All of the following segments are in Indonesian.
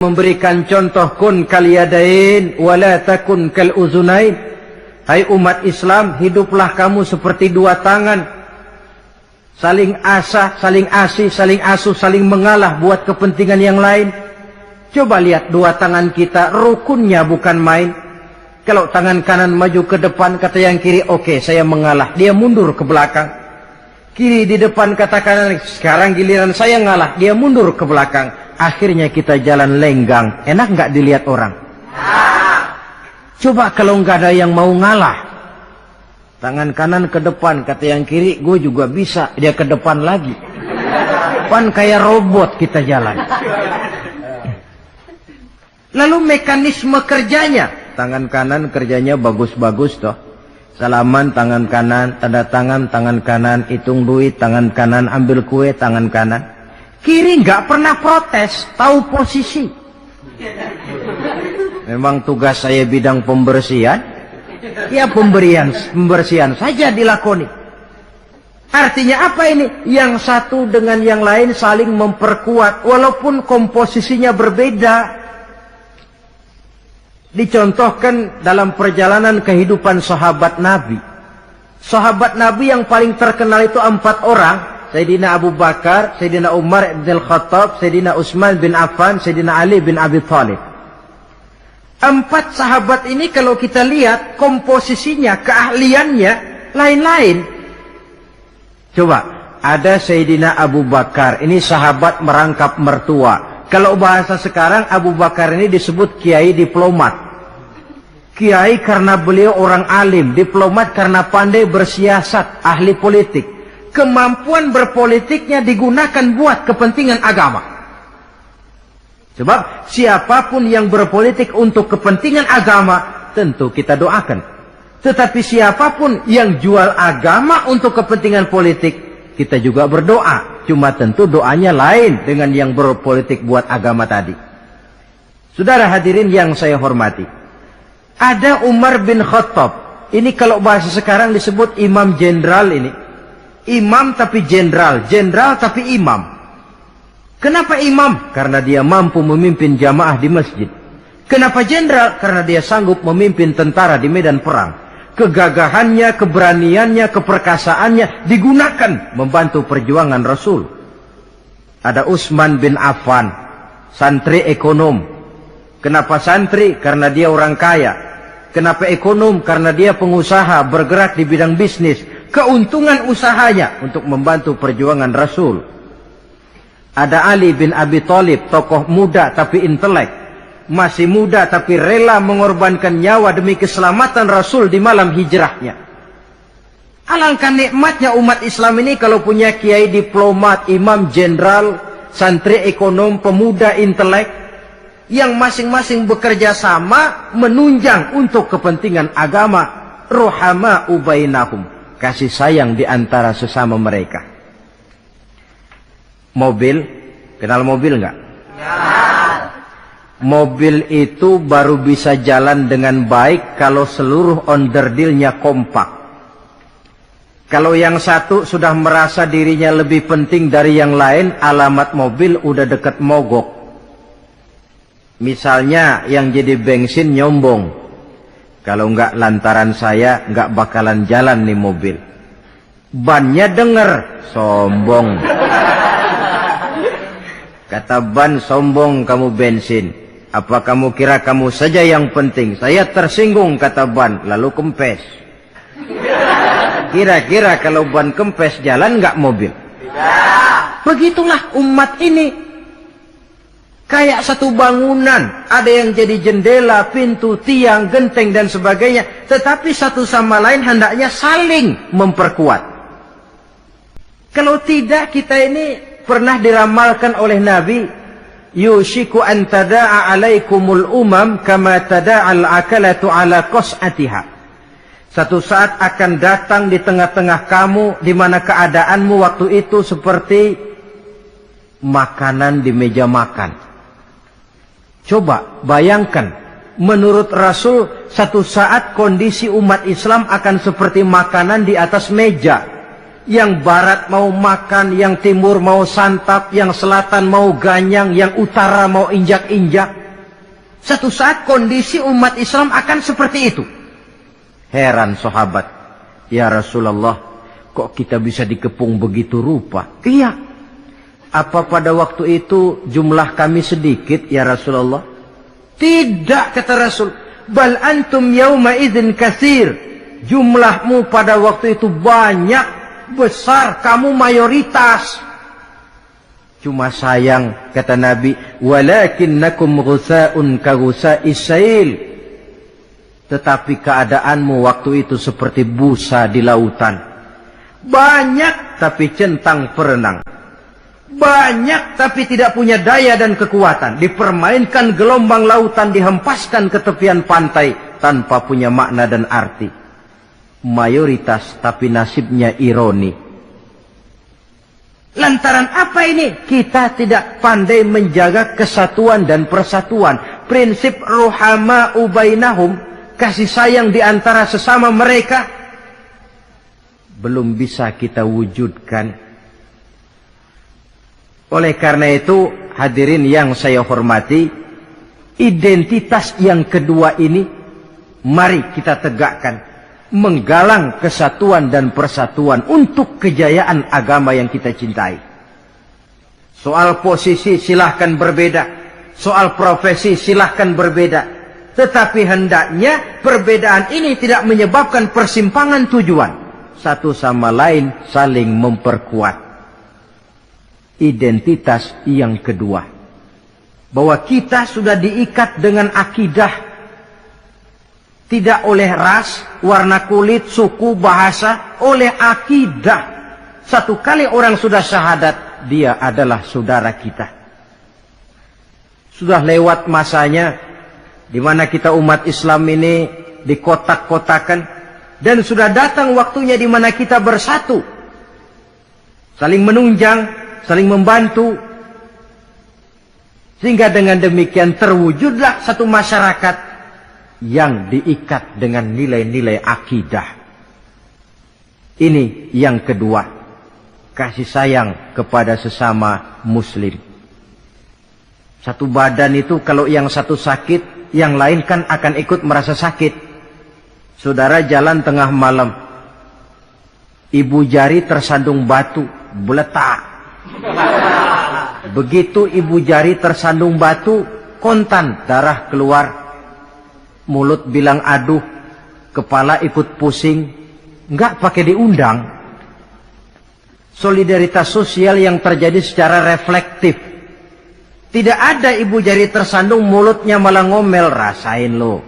memberikan contoh kun kal yadain wala takun kal uzunain. Hai umat Islam, hiduplah kamu seperti dua tangan, saling asah, saling asih, saling asuh, saling mengalah buat kepentingan yang lain. Coba lihat dua tangan kita, rukunnya bukan main. Kalau tangan kanan maju ke depan, kata yang kiri, oke, saya mengalah, dia mundur ke belakang. Kiri di depan, kata kanan, sekarang giliran saya ngalah, dia mundur ke belakang. Akhirnya kita jalan lenggang. Enak nggak dilihat orang? Coba kalau nggak ada yang mau ngalah, tangan kanan ke depan, kata yang kiri, gue juga bisa, dia ke depan lagi. Pan kayak robot kita jalan. Lalu mekanisme kerjanya, tangan kanan kerjanya bagus-bagus toh. Salaman tangan kanan, tanda tangan tangan kanan, hitung duit tangan kanan, ambil kue tangan kanan. Kiri nggak pernah protes, tahu posisi. Memang tugas saya bidang pembersihan, ya pembersihan saja dilakoni. Artinya apa ini? Yang satu dengan yang lain saling memperkuat, walaupun komposisinya berbeda. Dicontohkan dalam perjalanan kehidupan sahabat Nabi. Sahabat Nabi yang paling terkenal itu 4 orang. Sayyidina Abu Bakar, Sayyidina Umar bin Khattab, Sayyidina Utsman bin Affan, Sayyidina Ali bin Abi Thalib. 4 sahabat ini kalau kita lihat komposisinya, keahliannya lain-lain. Coba, ada Sayyidina Abu Bakar, ini sahabat merangkap mertua. Kalau bahasa sekarang, Abu Bakar ini disebut kiai diplomat. Kiai karena beliau orang alim, diplomat karena pandai bersiasat, ahli politik. Kemampuan berpolitiknya digunakan buat kepentingan agama. Sebab siapapun yang berpolitik untuk kepentingan agama, tentu kita doakan. Tetapi siapapun yang jual agama untuk kepentingan politik, kita juga berdoa. Cuma tentu doanya lain dengan yang berpolitik buat agama tadi. Saudara hadirin yang saya hormati, ada Umar bin Khattab. Ini kalau bahasa sekarang disebut imam jenderal ini. Imam tapi jenderal, jenderal tapi imam. Kenapa imam? Karena dia mampu memimpin jamaah di masjid. Kenapa jenderal? Karena dia sanggup memimpin tentara di medan perang. Kegagahannya, keberaniannya, keperkasaannya digunakan membantu perjuangan Rasul. Ada Utsman bin Affan, santri ekonom. Kenapa santri? Karena dia orang kaya. Kenapa ekonom? Karena dia pengusaha bergerak di bidang bisnis. Keuntungan usahanya untuk membantu perjuangan Rasul. Ada Ali bin Abi Thalib, tokoh muda tapi intelek. Masih muda tapi rela mengorbankan nyawa demi keselamatan Rasul di malam hijrahnya. Alangkah nikmatnya umat Islam ini kalau punya kiai diplomat, imam jenderal, santri ekonom, pemuda intelek, yang masing-masing bekerja sama menunjang untuk kepentingan agama. Ruhama ubainahum, kasih sayang di antara sesama mereka. Mobil, kenal mobil nggak? Mobil itu baru bisa jalan dengan baik kalau seluruh onderdilnya kompak. Kalau yang satu sudah merasa dirinya lebih penting dari yang lain, alamat mobil udah deket mogok. Misalnya yang jadi bensin nyombong. Kalau nggak lantaran saya, nggak bakalan jalan nih mobil. Bannya denger, sombong. Kata ban, sombong kamu bensin. Apa kamu kira kamu saja yang penting? Saya tersinggung, kata ban, lalu kempes. Kira-kira kalau ban kempes jalan nggak mobil? Tidak. Begitulah umat ini. Kayak satu bangunan. Ada yang jadi jendela, pintu, tiang, genteng dan sebagainya. Tetapi satu sama lain hendaknya saling memperkuat. Kalau tidak, kita ini pernah diramalkan oleh Nabi, yushiku an tada'a alaikumul umam kama tada'al akalatu ala qas'atiha. Satu saat akan datang di tengah-tengah kamu di mana keadaanmu waktu itu seperti makanan di meja makan. Coba bayangkan, menurut Rasul satu saat kondisi umat Islam akan seperti makanan di atas meja. Yang barat mau makan, yang timur mau santap, yang selatan mau ganyang, yang utara mau injak-injak. Satu saat kondisi umat Islam akan seperti itu. Heran sahabat, ya Rasulullah, kok kita bisa dikepung begitu rupa? Iya. Apa pada waktu itu jumlah kami sedikit, ya Rasulullah? Tidak, kata Rasul. Bal antum yauma idzin katsir. Jumlahmu pada waktu itu banyak, besar, kamu mayoritas. Cuma sayang, kata Nabi, walakinnakum ghusaa'un ka ghusaa'is sail. Tetapi keadaanmu waktu itu seperti busa di lautan. Banyak tapi centang perenang. Banyak tapi tidak punya daya dan kekuatan. Dipermainkan gelombang lautan, dihempaskan ke tepian pantai tanpa punya makna dan arti. Mayoritas tapi nasibnya ironi. Lantaran apa ini? Kita tidak pandai menjaga kesatuan dan persatuan. Prinsip ruhama'u bainahum, kasih sayang di antara sesama mereka, belum bisa kita wujudkan. Oleh karena itu, hadirin yang saya hormati, identitas yang kedua ini mari kita tegakkan. Menggalang kesatuan dan persatuan untuk kejayaan agama yang kita cintai. Soal posisi silahkan berbeda, soal profesi silahkan berbeda, tetapi hendaknya perbedaan ini tidak menyebabkan persimpangan tujuan. Satu sama lain saling memperkuat. Identitas yang kedua, bahwa kita sudah diikat dengan akidah, tidak oleh ras, warna kulit, suku, bahasa, oleh akidah. Satu kali orang sudah syahadat, dia adalah saudara kita. Sudah lewat masanya di mana kita umat Islam ini dikotak-kotakan, dan sudah datang waktunya di mana kita bersatu, saling menunjang, saling membantu, sehingga dengan demikian terwujudlah satu masyarakat yang diikat dengan nilai-nilai akidah. Ini yang kedua, kasih sayang kepada sesama muslim. Satu badan itu kalau yang satu sakit, yang lain kan akan ikut merasa sakit. Saudara jalan tengah malam, ibu jari tersandung batu, beletak. Begitu ibu jari tersandung batu, kontan, darah keluar. Mulut bilang aduh, kepala ikut pusing, enggak pakai diundang. Solidaritas sosial yang terjadi secara reflektif. Tidak ada ibu jari tersandung mulutnya malah ngomel, rasain lo.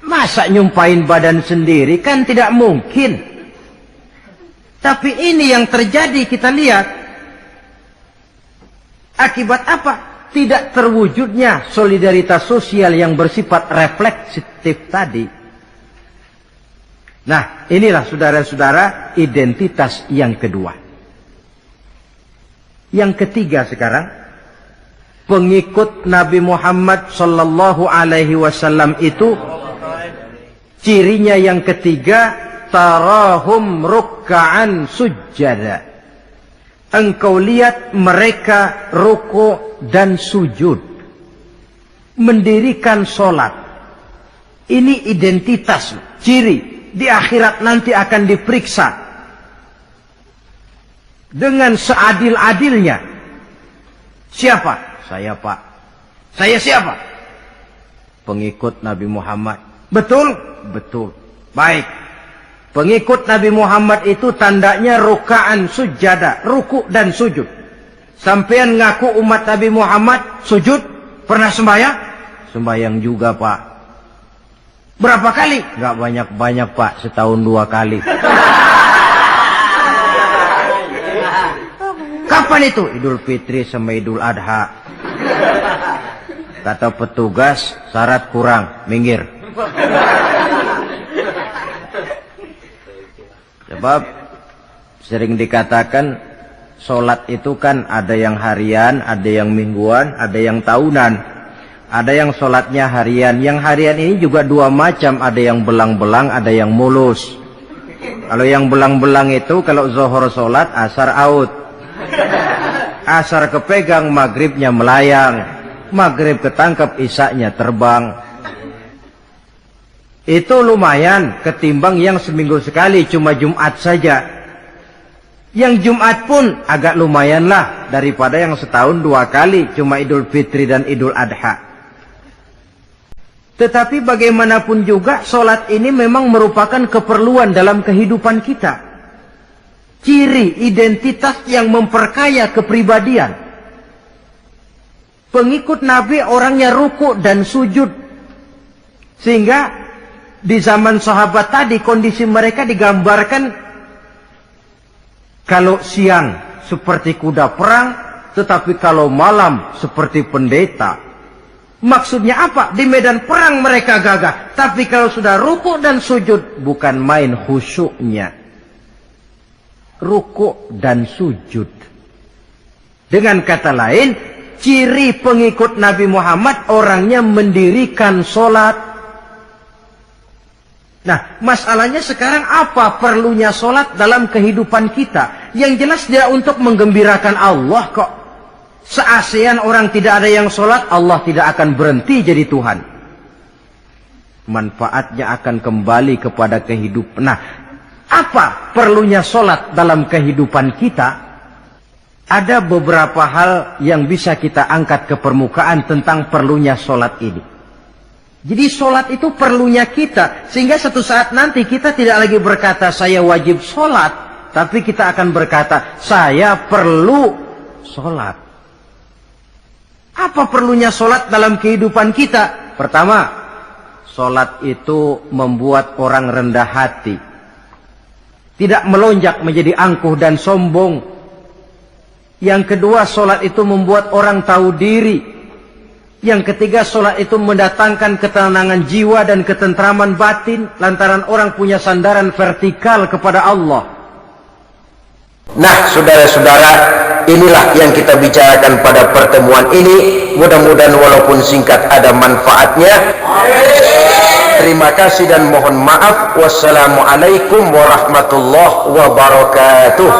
Masa nyumpain badan sendiri, kan tidak mungkin. Tapi ini yang terjadi, kita lihat. Akibat apa? Tidak terwujudnya solidaritas sosial yang bersifat refleksif tadi. Nah, inilah saudara-saudara identitas yang kedua. Yang ketiga sekarang, pengikut Nabi Muhammad sallallahu alaihi wasallam itu cirinya yang ketiga, tarahum rukka'an sujjada. Engkau lihat mereka ruku dan sujud, mendirikan sholat. Ini identitas, ciri. Di akhirat nanti akan diperiksa dengan seadil-adilnya. Siapa? Saya, Pak. Saya siapa? Pengikut Nabi Muhammad. Betul? Betul. Baik. Pengikut Nabi Muhammad itu tandanya ruka'an sujada, ruku dan sujud. Sampean ngaku umat Nabi Muhammad, sujud? Pernah sembahyang? Sembahyang juga, Pak. Berapa kali? Gak banyak-banyak, Pak. Setahun 2 kali. Kapan itu? Idul Fitri sama Idul Adha. Kata petugas, syarat kurang, minggir. Sebab sering dikatakan sholat itu kan ada yang harian, ada yang mingguan, ada yang tahunan. Ada yang sholatnya harian. Yang harian ini juga 2 macam. Ada yang belang-belang, ada yang mulus. Kalau yang belang-belang itu kalau zuhur sholat, asar out. Asar kepegang, maghribnya melayang. Maghrib ketangkep, isaknya terbang. Itu lumayan ketimbang yang seminggu sekali cuma Jumat saja. Yang Jumat pun agak lumayan lah daripada yang setahun 2 kali cuma Idul Fitri dan Idul Adha. Tetapi bagaimanapun juga sholat ini memang merupakan keperluan dalam kehidupan kita. Ciri identitas yang memperkaya kepribadian. Pengikut Nabi orangnya ruku dan sujud. Sehingga di zaman sahabat tadi kondisi mereka digambarkan kalau siang seperti kuda perang, tetapi kalau malam seperti pendeta. Maksudnya apa? Di medan perang mereka gagah, tapi kalau sudah ruku dan sujud bukan main khusyuknya. Ruku dan sujud. Dengan kata lain, ciri pengikut Nabi Muhammad orangnya mendirikan sholat. Nah, masalahnya sekarang apa perlunya sholat dalam kehidupan kita? Yang jelas dia untuk menggembirakan Allah kok. Se-ASEAN orang tidak ada yang sholat, Allah tidak akan berhenti jadi Tuhan. Manfaatnya akan kembali kepada kehidupan. Nah, apa perlunya sholat dalam kehidupan kita? Ada beberapa hal yang bisa kita angkat ke permukaan tentang perlunya sholat ini. Jadi sholat itu perlunya kita. Sehingga suatu saat nanti kita tidak lagi berkata saya wajib sholat. Tapi kita akan berkata saya perlu sholat. Apa perlunya sholat dalam kehidupan kita? Pertama, sholat itu membuat orang rendah hati. Tidak melonjak menjadi angkuh dan sombong. Yang kedua, sholat itu membuat orang tahu diri. Yang ketiga, sholat itu mendatangkan ketenangan jiwa dan ketentraman batin. Lantaran orang punya sandaran vertikal kepada Allah. Nah, saudara-saudara, inilah yang kita bicarakan pada pertemuan ini. Mudah-mudahan walaupun singkat ada manfaatnya. Terima kasih dan mohon maaf. Wassalamualaikum warahmatullahi wabarakatuh.